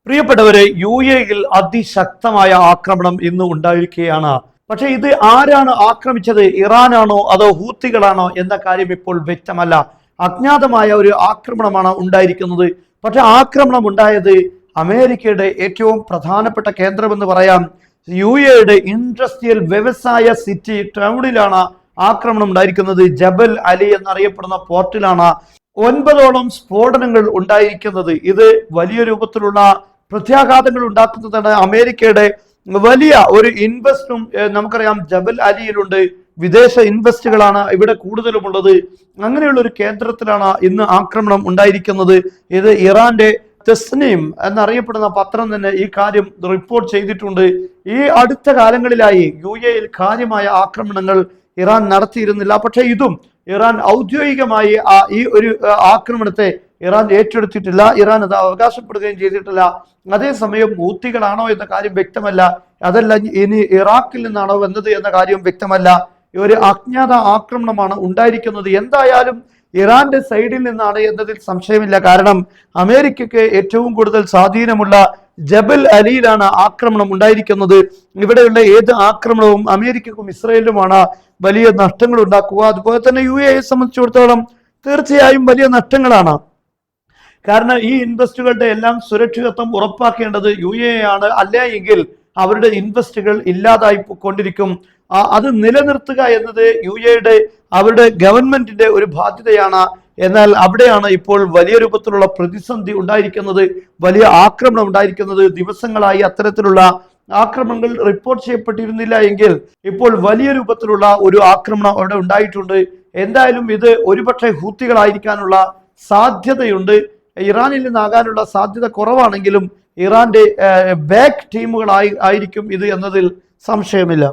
പ്രിയപ്പെട്ടവരെ, യുഎഇയിൽ അതിശക്തമായ ആക്രമണം ഇന്ന് ഉണ്ടായിരിക്കുകയാണ്. പക്ഷെ ഇത് ആരാണ് ആക്രമിച്ചത്? ഇറാനാണോ അതോ ഹൂത്തികളാണോ എന്ന കാര്യം ഇപ്പോൾ വ്യക്തമല്ല. അജ്ഞാതമായ ഒരു ആക്രമണമാണ് ഉണ്ടായിരിക്കുന്നത്. പക്ഷെ ആക്രമണം ഉണ്ടായത് അമേരിക്കയുടെ ഏറ്റവും പ്രധാനപ്പെട്ട കേന്ദ്രമെന്ന് പറയാം, യുഎഇയുടെ ഇൻഡസ്ട്രിയൽ വ്യവസായ സിറ്റി ടൗണിലാണ് ആക്രമണം ഉണ്ടായിരിക്കുന്നത്. ജബൽ അലി എന്നറിയപ്പെടുന്ന പോർട്ടിലാണ് 9ഓളം സ്ഫോടനങ്ങൾ ഉണ്ടായിരിക്കുന്നത്. ഇത് വലിയ രൂപത്തിലുള്ള പ്രത്യാഘാതങ്ങൾ ഉണ്ടാക്കുന്നതാണ്. അമേരിക്കയുടെ വലിയ ഒരു ഇൻവെസ്റ്റും നമുക്കറിയാം ജബൽ അലിയിലുണ്ട്. വിദേശ ഇൻവെസ്റ്റുകളാണ് ഇവിടെ കൂടുതലുമുള്ളത്. അങ്ങനെയുള്ള ഒരു കേന്ദ്രത്തിലാണ് ഇന്ന് ആക്രമണം ഉണ്ടായിരിക്കുന്നത്. ഇത് ഇറാന്റെ തെസ്നീം എന്നറിയപ്പെടുന്ന പത്രം തന്നെ ഈ കാര്യം റിപ്പോർട്ട് ചെയ്തിട്ടുണ്ട്. ഈ അടുത്ത കാലങ്ങളിലായി യുഎഇയിൽ കാര്യമായ ആക്രമണങ്ങൾ ഇറാൻ നടത്തിയിരുന്നില്ല. പക്ഷെ ഇതും ഇറാൻ ഔദ്യോഗികമായി ഈ ഒരു ആക്രമണത്തെ ഇറാൻ ഏറ്റെടുത്തിട്ടില്ല. ഇറാൻ അത് അവകാശപ്പെടുകയും ചെയ്തിട്ടില്ല. അതേസമയം ഹൂത്തികളാണോ എന്ന കാര്യം വ്യക്തമല്ല. അതല്ല ഇനി ഇറാഖിൽ നിന്നാണോ വന്നത് എന്ന കാര്യം വ്യക്തമല്ല. ഒരു അജ്ഞാത ആക്രമണമാണ് ഉണ്ടായിരിക്കുന്നത്. എന്തായാലും ഇറാന്റെ സൈഡിൽ നിന്നാണ് എന്നതിൽ സംശയമില്ല. കാരണം അമേരിക്കയ്ക്ക് ഏറ്റവും കൂടുതൽ സ്വാധീനമുള്ള ജബൽ അലിയിലാണ് ആക്രമണം ഉണ്ടായിരിക്കുന്നത്. ഇവിടെയുള്ള ഏത് ആക്രമണവും അമേരിക്കക്കും ഇസ്രയേലിനുമാണ് വലിയ നഷ്ടങ്ങൾ ഉണ്ടാക്കുക. അതുപോലെ തന്നെ യുഎഇയെ സംബന്ധിച്ചിടത്തോളം തീർച്ചയായും വലിയ നഷ്ടങ്ങളാണ്. കാരണം ഈ ഇൻവെസ്റ്റുകളുടെ എല്ലാം സുരക്ഷിതത്വം ഉറപ്പാക്കേണ്ടത് യുഎഇ ആണ്. അല്ല എങ്കിൽ അവരുടെ ഇൻവെസ്റ്റുകൾ ഇല്ലാതായി കൊണ്ടിരിക്കും. അത് നിലനിർത്തുക എന്നത് യുഎഇയുടെ അവരുടെ ഗവൺമെന്റിന്റെ ഒരു ബാധ്യതയാണ്. എന്നാൽ അവിടെയാണ് ഇപ്പോൾ വലിയ രൂപത്തിലുള്ള പ്രതിസന്ധി ഉണ്ടായിരിക്കുന്നത്, വലിയ ആക്രമണം ഉണ്ടായിരിക്കുന്നത്. ദിവസങ്ങളായി അത്തരത്തിലുള്ള ആക്രമണങ്ങൾ റിപ്പോർട്ട് ചെയ്യപ്പെട്ടിരുന്നില്ല എങ്കിൽ ഇപ്പോൾ വലിയ രൂപത്തിലുള്ള ഒരു ആക്രമണം അവിടെ ഉണ്ടായിട്ടുണ്ട്. എന്തായാലും ഇത് ഒരുപക്ഷെ ഹൂത്തികളായിരിക്കാനുള്ള സാധ്യതയുണ്ട്. ഇറാനിൽ നിന്നാകാനുള്ള സാധ്യത കുറവാണെങ്കിലും ഇറാന്റെ ബാക്ക് ടീമുകളായിരിക്കും ഇത് എന്നതിൽ സംശയമില്ല.